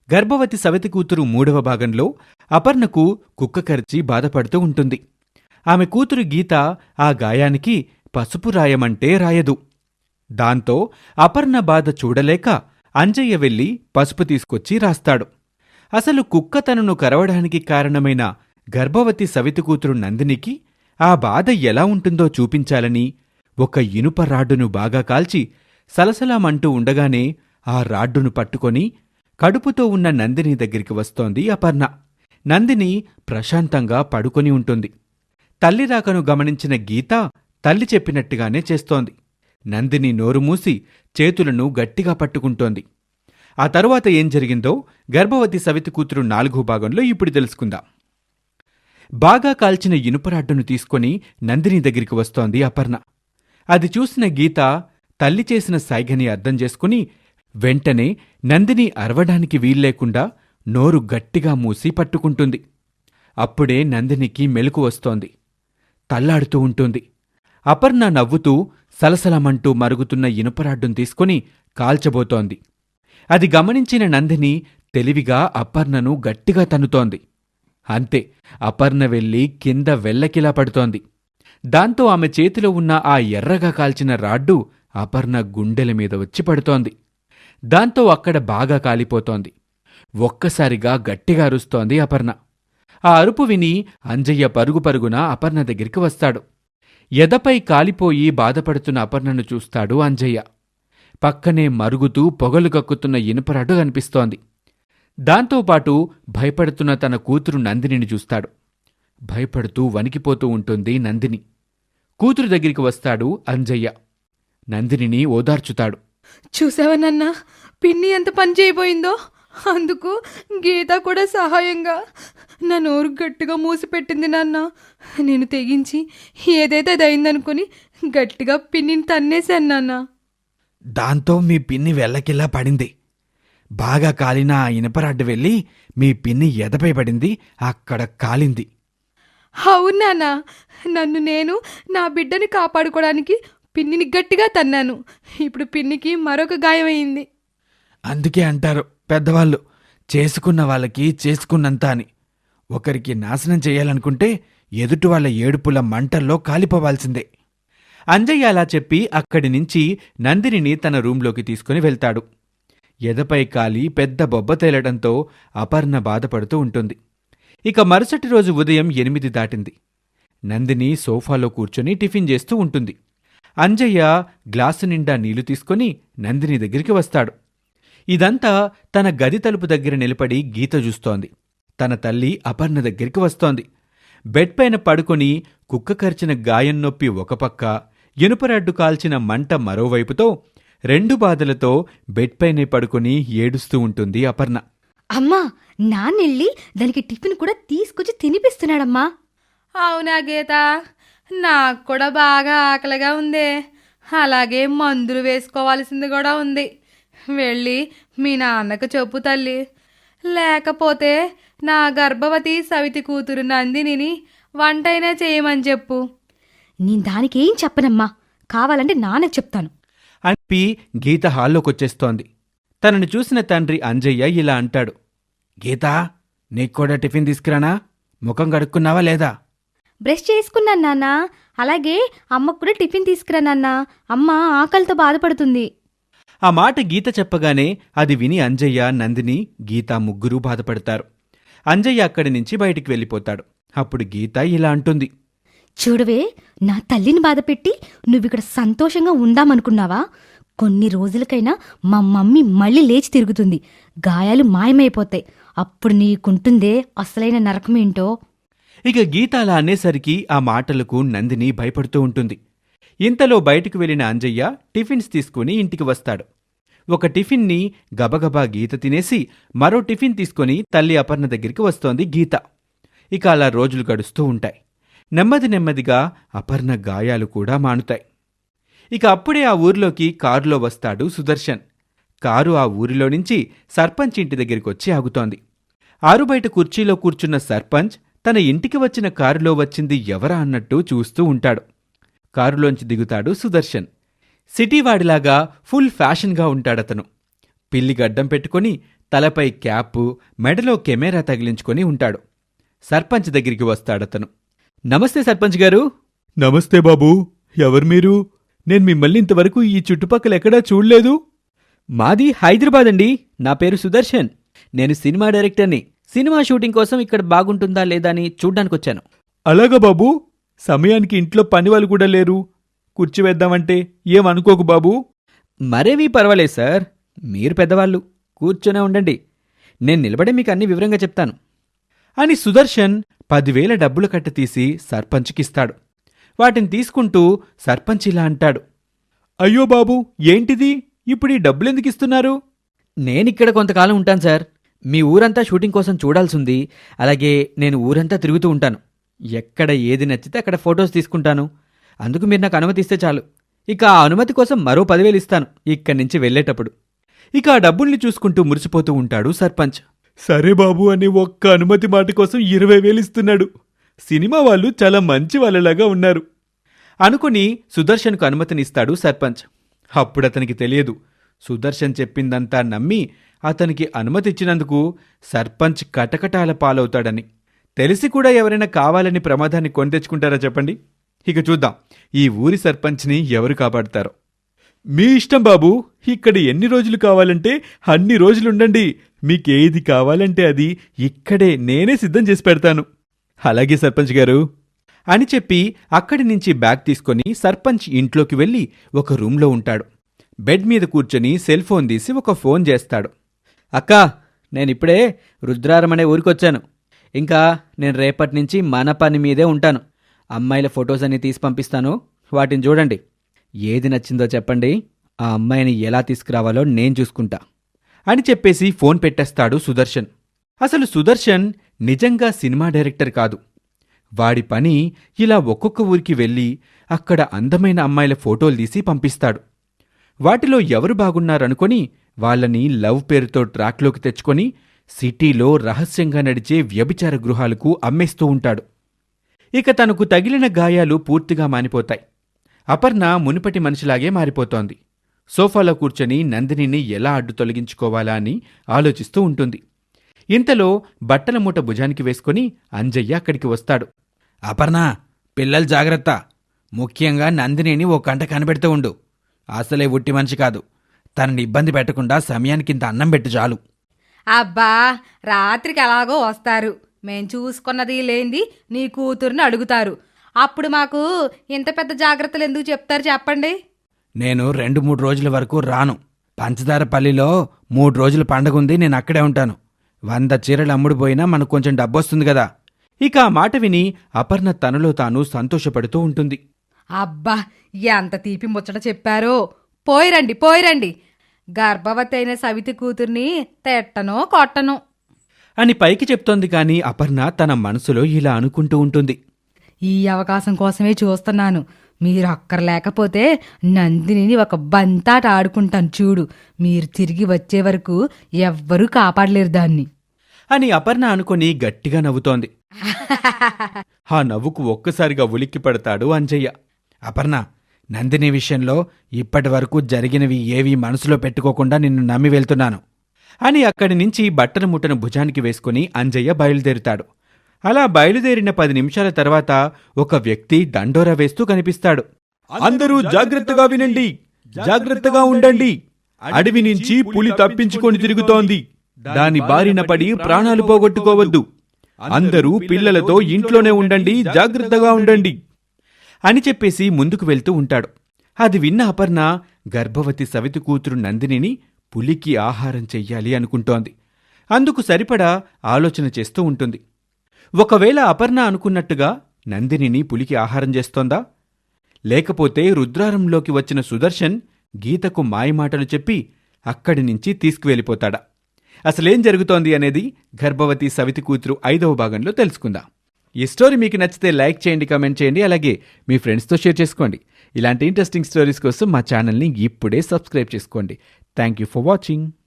గర్భవతి సవితి కూతురు 3వ భాగంలో అపర్ణకు కుక్క కరిచి బాధపడుతూ ఉంటుంది. ఆమె కూతురు గీత ఆ గాయానికి పసుపు రాయమంటే రాయదు. దాంతో అపర్ణ బాధ చూడలేక అంజయ్య వెళ్లి పసుపు తీసుకొచ్చి రాస్తాడు. అసలు కుక్క తనను కరవడానికి కారణమైన గర్భవతి సవితి కూతురు నందినికి ఆ బాధ ఎలా ఉంటుందో చూపించాలని ఒక ఇనుప రాడ్డును బాగా కాల్చి సలసలామంటూ ఉండగానే ఆ రాడ్డును పట్టుకొని కడుపుతో ఉన్న నందిని దగ్గరికి వస్తోంది అపర్ణ. నందిని ప్రశాంతంగా పడుకొని ఉంటుంది. తల్లి రాకను గమనించిన గీత తల్లి చెప్పినట్టుగానే చేస్తోంది. నందిని నోరుమూసి చేతులను గట్టిగా పట్టుకుంటోంది. ఆ తరువాత ఏం జరిగిందో గర్భవతి సవితి కూతురు 4వ భాగంలో ఇప్పుడు తెలుసుకుందాం. బాగా కాల్చిన ఇనుపరాడ్డును తీసుకొని నందిని దగ్గరికి వస్తోంది అపర్ణ. అది చూసిన గీత తల్లి చేసిన సైగని అర్థం చేసుకుని వెంటనే నందిని అరవడానికి వీల్లేకుండా నోరు గట్టిగా మూసి పట్టుకుంటుంది. అప్పుడే నందినికి మెలకువ వస్తోంది. తల్లాడుతూ ఉంటుంది. అపర్ణ నవ్వుతూ సలసలమంటూ మరుగుతున్న ఇనుపరాడ్డును తీసుకుని కాల్చబోతోంది. అది గమనించిన నందిని తెలివిగా అపర్ణను గట్టిగా తన్నుతోంది. అంతే, అపర్ణ వెళ్లి కింద వెల్లకిలా పడుతోంది. దాంతో ఆమె చేతిలో ఉన్న ఆ ఎర్రగా కాల్చిన రాడ్డు అపర్ణ గుండెల మీద వచ్చి పడుతోంది. దాంతో అక్కడ బాగా కాలిపోతోంది. ఒక్కసారిగా గట్టిగా అరుస్తోంది అపర్ణ. ఆ అరుపు విని అంజయ్య పరుగు పరుగున అపర్ణ దగ్గరికి వస్తాడు. ఎదపై కాలిపోయి బాధపడుతున్న అపర్ణను చూస్తాడు అంజయ్య. పక్కనే మరుగుతూ పొగలు కక్కుతున్న ఇనుపరాడు కనిపిస్తోంది. దాంతోపాటు భయపడుతున్న తన కూతురు నందినిని చూస్తాడు. భయపడుతూ వణికిపోతూ ఉంటుంది నందిని. కూతురు దగ్గరికి వస్తాడు అంజయ్య. నందినిని ఓదార్చుతాడు. చూసావా నాన్న, పిన్ని ఎంత పని చేయబోయిందో. అందుకు గీత కూడా సహాయంగా నా నోరు గట్టిగా మూసిపెట్టింది నాన్న. నేను తెగించి ఏదైతే అది అయిందనుకుని గట్టిగా పిన్నిని తన్నేశాను నాన్న. దాంతో మీ పిన్ని వెల్లకిలా పడింది. బాగా కాలిన ఆ ఇనపరాడ్డు వెళ్ళి మీ పిన్ని ఎదపై పడింది. అక్కడ కాలింది. అవును నాన్న, నన్ను నేను నా బిడ్డని కాపాడుకోవడానికి పిన్నిని గట్టిగా తన్నాను. ఇప్పుడు పిన్నికి మరొక గాయమైంది. అందుకే అంటారు పెద్దవాళ్ళు, చేసుకున్న వాళ్ళకి చేసుకున్నంత అని. ఒకరికి నాశనం చెయ్యాలనుకుంటే ఎదుటి వాళ్ళ ఏడుపుల మంటల్లో కాలిపోవాల్సిందే. అంజయ్య అలా చెప్పి అక్కడి నుంచి నందినిని తన రూంలోకి తీసుకుని వెళ్తాడు. ఎదపై కాలి పెద్ద బొబ్బ తేలడంతో అపర్ణ బాధపడుతూ ఉంటుంది. ఇక మరుసటి రోజు ఉదయం 8 దాటింది. నందిని సోఫాలో కూర్చొని టిఫిన్ చేస్తూ ఉంటుంది. అంజయ్య గ్లాసు నిండా నీళ్లు తీసుకుని నందిని దగ్గరికి వస్తాడు. ఇదంతా తన గది తలుపు దగ్గర నిలబడి గీత చూస్తోంది. తన తల్లి అపర్ణ దగ్గరికి వస్తోంది. బెడ్ పైన పడుకొని కుక్క కరిచిన గాయం నొప్పి ఒక పక్క, ఇనుపరాడ్డు కాల్చిన మంట మరోవైపుతో 2 బాధలతో బెడ్ పైనే పడుకుని ఏడుస్తూ ఉంటుంది అపర్ణ. అమ్మా, నాన్నెళ్ళి దానికి టిఫిన్ కూడా తీసుకొచ్చి తినిపిస్తున్నాడమ్మా. అవునా గీత, నాకు కూడా బాగా ఆకలిగా ఉందే. అలాగే మందులు వేసుకోవాల్సింది కూడా ఉంది. వెళ్ళి మీ నాన్నకు చెప్పు తల్లి. లేకపోతే నా గర్భవతి సవితి కూతురు నందినిని వంటైనా చేయమని చెప్పు. నేను దానికేం చెప్పనమ్మా, కావాలంటే నాన్నకు చెప్తాను అని గీత హాల్లోకొచ్చేస్తోంది. తనను చూసిన తండ్రి అంజయ్య ఇలా అంటాడు. గీతా, నీక్కూడా టిఫిన్ తీసుకురానా? ముఖం కడుక్కున్నావా లేదా? బ్రష్ చేసుకున్నాను నాన్న. అలాగే అమ్మకు కూడా టిఫిన్ తీసుకురా నాన్న. అమ్మ ఆకలితో బాధపడుతుంది. ఆ మాట గీత చెప్పగానే అది విని అంజయ్య, నందిని, గీత ముగ్గురూ బాధపడతారు. అంజయ్య అక్కడి నుంచి బయటికి వెళ్ళిపోతాడు. అప్పుడు గీత ఇలా అంటుంది. చూడవే, నా తల్లిని బాధపెట్టి నువ్విక్కడ సంతోషంగా ఉందామనుకున్నావా? కొన్ని రోజులకైనా మా మమ్మీ మళ్ళీ లేచి తిరుగుతుంది. గాయాలు మాయమైపోతాయి. అప్పుడు నీకుంటుందే అసలైన నరకమేంటో. ఇక గీత అలా అనేసరికి ఆ మాటలకు నందిని భయపడుతూ ఉంటుంది. ఇంతలో బయటకు వెళ్లిన అంజయ్య టిఫిన్స్ తీసుకుని ఇంటికి వస్తాడు. ఒక టిఫిన్ని గబగబా గీత తినేసి మరో టిఫిన్ తీసుకుని తల్లి అపర్ణ దగ్గరికి వస్తోంది గీత. ఇక అలా రోజులు గడుస్తూ ఉంటాయి. నెమ్మదిగా అపర్ణ గాయాలు కూడా మానుతాయి. ఇక అప్పుడే ఆ ఊరిలోకి కారులో వస్తాడు సుదర్శన్. కారు ఆ ఊరిలో నుంచి సర్పంచ్ ఇంటి దగ్గరికొచ్చి ఆగుతోంది. ఆరుబయట కుర్చీలో కూర్చున్న సర్పంచ్ తన ఇంటికి వచ్చిన కారులో వచ్చింది ఎవరా అన్నట్టు చూస్తూ ఉంటాడు. కారులోంచి దిగుతాడు సుదర్శన్. సిటీవాడిలాగా ఫుల్ ఫ్యాషన్గా ఉంటాడతను. పిల్లి గడ్డం పెట్టుకుని తలపై క్యాపు, మెడలో కెమెరా తగిలించుకొని ఉంటాడు. సర్పంచ్ దగ్గరికి వస్తాడతను. నమస్తే సర్పంచ్ గారు. నమస్తే బాబూ. ఎవరు మీరు? నేను మిమ్మల్ని ఇంతవరకు ఈ చుట్టుపక్కల ఎక్కడా చూడలేదు. మాది హైదరాబాద్ అండి. నా పేరు సుదర్శన్. నేను సినిమా డైరెక్టర్ని. సినిమా షూటింగ్ కోసం ఇక్కడ బాగుంటుందా లేదా అని చూడ్డానికొచ్చాను. అలాగా బాబూ. సమయానికి ఇంట్లో పనివాళ్ళు కూడా లేరు. కూర్చోవేద్దామంటే ఏమనుకోకు బాబూ. మరేమీ పర్వాలేదు సార్. మీరు పెద్దవాళ్ళు, కూర్చొనే ఉండండి. నేను నిలబడే మీకు అన్ని వివరంగా చెప్తాను అని సుదర్శన్ 10,000 డబ్బులు కట్ట తీసి సర్పంచ్కిస్తాడు. వాటిని తీసుకుంటూ సర్పంచ్ ఇలా అంటాడు. అయ్యో బాబూ, ఏంటిది? ఇప్పుడు ఈ డబ్బులెందుకు ఇస్తున్నారు? నేనిక్కడ కొంతకాలం ఉంటాను సార్. మీ ఊరంతా షూటింగ్ కోసం చూడాల్సింది. అలాగే నేను ఊరంతా తిరుగుతూ ఉంటాను. ఎక్కడ ఏది నచ్చితే అక్కడ ఫొటోస్ తీసుకుంటాను. అందుకు మీరు నాకు అనుమతి ఇస్తే చాలు. ఇక ఆ అనుమతి కోసం మరో 10,000 ఇస్తాను ఇక్కడి నుంచి వెళ్ళేటప్పుడు. ఇక ఆ డబ్బుల్ని చూసుకుంటూ మురిసిపోతూ ఉంటాడు సర్పంచ్. సరే బాబూ అని ఒక్క అనుమతి మాట కోసం 20,000 ఇస్తున్నాడు. సినిమా వాళ్ళు చాలా మంచి వాళ్ళలాగా ఉన్నారు అనుకుని సుదర్శన్కు అనుమతినిస్తాడు సర్పంచ్. అప్పుడతనికి తెలియదు, సుదర్శన్ చెప్పిందంతా నమ్మి అతనికి అనుమతిచ్చినందుకు సర్పంచ్ కటకటాల పాలవుతాడని. తెలిసి కూడా ఎవరైనా కావాలని ప్రమాదాన్ని కొని తెచ్చుకుంటారా చెప్పండి? ఇక చూద్దాం ఈ ఊరి సర్పంచ్ని ఎవరు కాపాడతారో. మీ ఇష్టం బాబూ. ఇక్కడ ఎన్ని రోజులు కావాలంటే అన్ని రోజులుండండి. మీకేది కావాలంటే అది ఇక్కడే నేనే సిద్ధం చేసి పెడతాను. అలాగే సర్పంచ్ గారు అని చెప్పి అక్కడి నుంచి బ్యాగ్ తీసుకొని సర్పంచ్ ఇంట్లోకి వెళ్ళి ఒక రూంలో ఉంటాడు. బెడ్ మీద కూర్చొని సెల్ ఫోన్ తీసి ఒక ఫోన్ చేస్తాడు. అక్కా, నేనిప్పుడే రుద్రారం అనే ఊరికొచ్చాను. ఇంకా నేను రేపటి నుంచి మన పని మీదే ఉంటాను. అమ్మాయిల ఫొటోస్ అన్ని తీసి పంపిస్తాను. వాటిని చూడండి. ఏది నచ్చిందో చెప్పండి. ఆ అమ్మాయిని ఎలా తీసుకురావాలో నేను చూసుకుంటా అని చెప్పేసి ఫోన్ పెట్టేస్తాడు సుదర్శన్. అసలు సుదర్శన్ నిజంగా సినిమా డైరెక్టర్ కాదు. వాడి పని ఇలా ఒక్కొక్క ఊరికి వెళ్ళి అక్కడ అందమైన అమ్మాయిల ఫోటోలు తీసి పంపిస్తాడు. వాటిలో ఎవరు బాగున్నారనుకొని వాళ్ళని లవ్ పేరుతో ట్రాక్లోకి తెచ్చుకొని సిటీలో రహస్యంగా నడిచే వ్యభిచార గృహాలకు అమ్మేస్తూ ఉంటాడు. ఇక తనకు తగిలిన గాయాలు పూర్తిగా మానిపోతాయి. అపర్ణ మునుపటి మనిషిలాగే మారిపోతోంది. సోఫాలో కూర్చొని నందినిని ఎలా అడ్డు తొలగించుకోవాలా అని ఆలోచిస్తూ ఉంటుంది. ఇంతలో బట్టల మూట భుజానికి వేసుకుని అంజయ్య అక్కడికి వస్తాడు. అపర్ణ, పిల్లలు జాగ్రత్త. ముఖ్యంగా నందినిని ఓ కంట కనిపెడుతూ ఉండు. అసలే ఉట్టి మనిషి కాదు. తనని ఇబ్బంది పెట్టకుండా సమయానికింత అన్నం పెట్టు చాలు. అబ్బా, రాత్రికి ఎలాగో వస్తారు. మేం చూసుకున్నది లేంది నీ కూతుర్ని అడుగుతారు. అప్పుడు మాకు ఇంత పెద్ద జాగ్రత్తలు ఎందుకు చెప్తారు చెప్పండి? నేను 2-3 రోజుల వరకు రాను. పంచదారపల్లిలో 3 రోజుల పండగుంది. నేను అక్కడే ఉంటాను. 100 చీరలు అమ్ముడుపోయినా మనకు కొంచెం డబ్బొస్తుంది కదా. ఇక ఆ మాట విని అపర్ణ తనలో తాను సంతోషపడుతూ ఉంటుంది. అబ్బా, ఎంత తీపి ముచ్చట చెప్పారో. పోయిరండి పోయిరండి. గర్భవతి అయిన సవితి కూతుర్ని తెట్టనో కొట్టను అని పైకి చెప్తోంది. కాని అపర్ణ తన మనసులో ఇలా అనుకుంటూ ఉంటుంది. ఈ అవకాశం కోసమే చూస్తున్నాను. మీరు అక్కర్లేకపోతే నందినిని ఒక బంతాట ఆడుకుంటాను చూడు. మీరు తిరిగి వచ్చే వరకు ఎవ్వరూ కాపాడలేరు దాన్ని అని అపర్ణ అనుకొని గట్టిగా నవ్వుతోంది. ఆ నవ్వుకు ఒక్కసారిగా ఉలిక్కి పడతాడు అంజయ్య. అపర్ణ, నందిని విషయంలో ఇప్పటి వరకు జరిగినవి ఏవీ మనసులో పెట్టుకోకుండా నిన్ను నమ్మి వెళ్తున్నాను అని అక్కడి నుంచి బట్టల ముట్టను భుజానికి వేసుకుని అంజయ్య బయలుదేరుతాడు. అలా బయలుదేరిన 10 నిమిషాల తర్వాత ఒక వ్యక్తి దండోరా వేస్తూ కనిపిస్తాడు. అందరూ జాగ్రత్తగా వినండి. జాగ్రత్తగా ఉండండి. అడవి నుంచి పులి తప్పించుకొని తిరుగుతోంది. దాని బారిన పడి ప్రాణాలు పోగొట్టుకోవద్దు. అందరూ పిల్లలతో ఇంట్లోనే ఉండండి. జాగ్రత్తగా ఉండండి అని చెప్పేసి ముందుకు వెళ్తూ ఉంటాడు. అది విన్న అపర్ణ గర్భవతి సవితి కూతురు నందినిని పులికి ఆహారం చెయ్యాలి అనుకుంటోంది. అందుకు సరిపడా ఆలోచన చేస్తూ ఉంటుంది. ఒకవేళ అపర్ణ అనుకున్నట్టుగా నందినిని పులికి ఆహారం చేస్తోందా? లేకపోతే రుద్రారంలోకి వచ్చిన సుదర్శన్ గీతకు మాయమాటలు చెప్పి అక్కడి నుంచి తీసుకువెళ్ళిపోతాడా? అసలేం జరుగుతోంది అనేది గర్భవతి సవితి కూతురు 5వ భాగంలో తెలుసుకుందాం. ఈ స్టోరీ మీకు నచ్చితే లైక్ చేయండి, కామెంట్ చేయండి, అలాగే మీ ఫ్రెండ్స్తో షేర్ చేసుకోండి. ఇలాంటి ఇంట్రెస్టింగ్ స్టోరీస్ కోసం మా ఛానల్ని ఇప్పుడే సబ్స్క్రైబ్ చేసుకోండి. Thank you for watching.